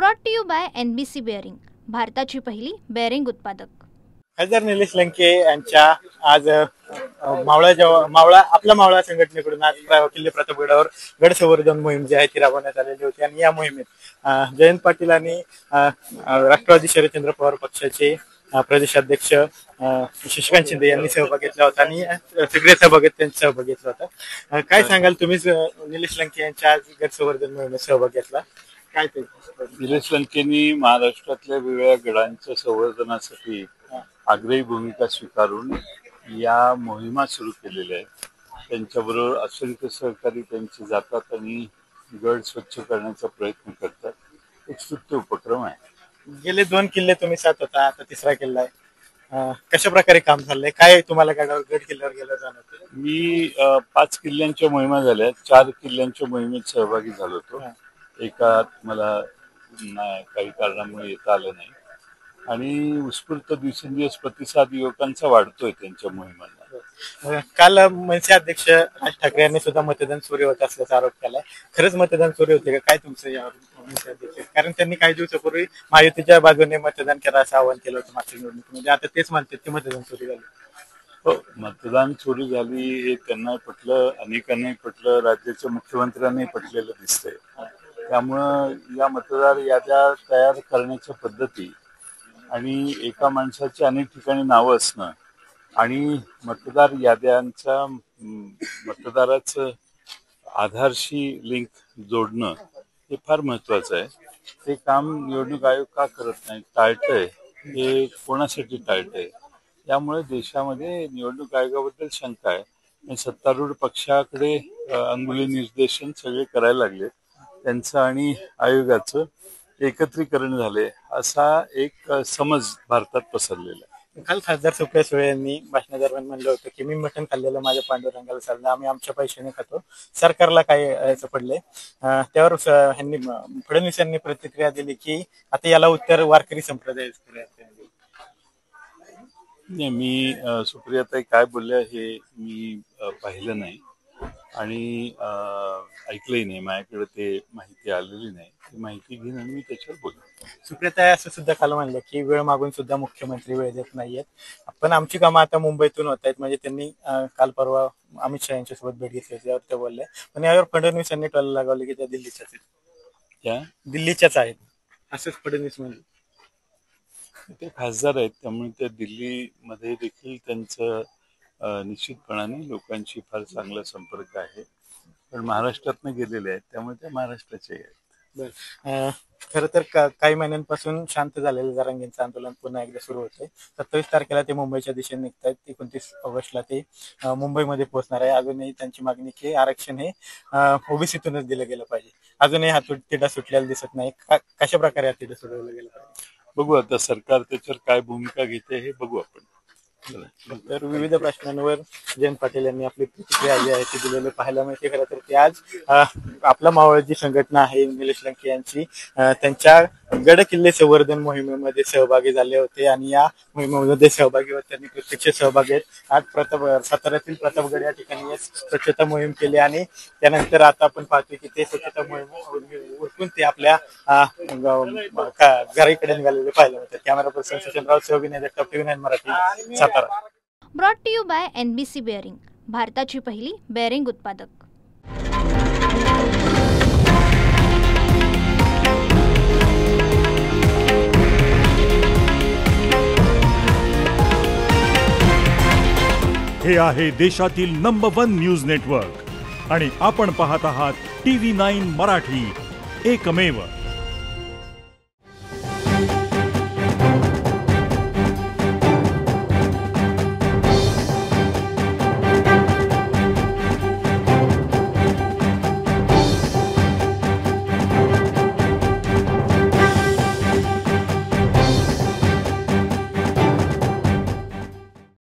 Brought to you by NBC bearing, भारताची पहिली bearing उत्पादक. खासदार निलेश लंके यांच्या आज मावळा संघटनेकडून आज किल्ले प्रतापगडावर गड संवर्धन मोहीम जी आहे ती राबवण्यात आलेली होती आणि या मोहिमेत जयंत पाटील आणि राष्ट्रवादी शरदचंद्र पवार पक्षाचे प्रदेशाध्यक्ष शशिकांत शिंदे यांनी सहभाग घेतला होता आणि सगळे त्यांचा सहभाग घेतला होता. काय सांगाल तुम्ही? निलेश लंके यांच्या आज गड संवर्धन मोहिमेत सहभाग घेतला, काय ते? निलेश लंकेंनी महाराष्ट्रातल्या वेगवेगळ्या गडांच्या संवर्धनासाठी आग्रही भूमिका स्वीकारून या मोहिमा सुरू केलेल्या आहेत. त्यांच्याबरोबर असंख्य सहकारी त्यांचे जातात आणि गड स्वच्छ करण्याचा प्रयत्न करतात. एक स्तुत्य उपक्रम आहे. गेले 2 किल्ले तुम्ही साथ होता, आता 3रा किल्ला आहे. कशा प्रकारे काम चाललंय? काय तुम्हाला गड किल्ल्यावर गेलं जाणवतं? मी 5 किल्ल्यांच्या मोहिमा झाल्या, 4 किल्ल्यांच्या मोहिमेत सहभागी झालो होतो. एका मला काही कारणामुळे येता आलं नाही आणि उत्स्फूर्त दिवसेंदिवस प्रतिसाद युवकांचा वाढतोय त्यांच्या मोहिमांना. काल मनसे अध्यक्ष राज ठाकरे यांनी सुद्धा मतदान चोरी होत असल्याचा आरोप केलाय. खरंच मतदान चोरी होते का? काय तुमचं यावर मनसे अध्यक्ष? कारण त्यांनी काही दिवसापूर्वी महायुतीच्या बाजूने मतदान करा असं आवाहन केलं होतं मागच्या निवडणुकीमध्ये. आता तेच म्हणतात की मतदान चोरी झाली. हो, मतदान चोरी झाली हे त्यांना पटलं, अनेकांनाही पटलं, राज्याच्या मुख्यमंत्र्यांनाही पटलेलं दिसतंय. त्यामुळं या मतदार याद्या तयार करण्याच्या पद्धती आणि एका माणसाची अनेक ठिकाणी नावं असणं आणि मतदार याद्यांचा मतदाराचं आधारशी लिंक जोडणं हे फार महत्वाचं आहे. ते काम निवडणूक आयोग का करत नाही, टाळतंय? हे कोणासाठी टाळतंय? यामुळे देशामध्ये निवडणूक आयोगाबद्दल शंका आहे. सत्तारूढ पक्षाकडे अंगुली निर्देशन सगळे करायला लागले. त्यांचं आणि आयोगाचं एकत्रीकरण झाले असा एक समज भारतात पसरलेला आहे. काल खासदार सुप्रिया सुळे यांनी भाषणादरम्यान म्हणलं होतं की मी मटण खाल्लेलं माझ्या पांडुरंगाला चाललं, आम्ही आमच्या पैशाने खातो, सरकारला काय याचं पडलंय? त्यावर फडणवीस यांनी प्रतिक्रिया दिली की आता याला उत्तर वारकरी संप्रदाय. मी सुप्रियाताई काय बोलल्या हे मी पाहिलं नाही आणि ऐकलंही नाही. माझ्याकडे ते माहिती आलेली नाही. ती माहिती घेऊन आणि मी त्याच्यावर बोलतो. सुप्रियाताई असं सुद्धा काल म्हणलं की वेळ मागून सुद्धा मुख्यमंत्री वेळ देत नाहीयेत, पण आमची कामं आता मुंबईतून होत आहेत. म्हणजे त्यांनी काल परवा अमित शहा यांच्यासोबत भेट घेतली होती, यावर ते बोलले. पण यावर फडणवीस यांनी टोला लागवले की त्या दिल्लीच्याच आहेत, त्या दिल्लीच्याच आहेत असंच फडणवीस म्हणले. ते खासदार आहेत त्यामुळे त्या दिल्लीमध्ये देखील त्यांचं निश्चितपणाने लोकांशी फार चांगला संपर्क आहे. पण महाराष्ट्रातनं गेलेले आहेत त्यामुळे ते महाराष्ट्राचे आहेत. खरं तर काही महिन्यांपासून शांत झालेलं जरांगेंचं आंदोलन पुन्हा एकदा सुरू होते. 27 तारखेला ते मुंबईच्या दिशेने निघत आहेत. 29 ऑगस्टला ते मुंबईमध्ये पोहोचणार आहे. अजूनही त्यांची मागणी की आरक्षण हे ओबीसीतूनच दिलं गेलं पाहिजे. अजूनही हा तिढा सुटलेला दिसत नाही. कशा प्रकारे हा तिढा सोडवला गेला पाहिजे बघू. आता सरकार त्याच्यावर काय भूमिका घेते हे बघू आपण. तर विविध प्रश्नांवर जयंत पाटील यांनी आपली प्रतिक्रिया जी आहे ती दिलेली पाहायला मिळते. खरं तर ते आज आपला मावळ जी संघटना आहे निलेश लंके यांची त्यांच्या गड किल्ले संवर्धन मोहिमेमध्ये सहभागी झाले होते आणि या मोहिमेमध्ये सहभागी होत त्यांनी प्रत्यक्ष सहभाग घेत आज साताऱ्यातील प्रतापगड या ठिकाणी स्वच्छता मोहीम केली आणि त्यानंतर आता आपण पाहतोय की ते स्वच्छता मोहीम उरकून ते आपल्या घराकडे निघालेले पाहायला मिळतात. कॅमेरा पर्सन सचिनराव सह Vinay Jagtap, TV9 Marathi, Satara. Brought to you by NBC bearing, भारताची पहिली बेअरिंग उत्पादक. हे आहे देशातील नंबर 1 न्यूज नेटवर्क आणि आपण पाहत आहात TV9 मराठी, एकमेव.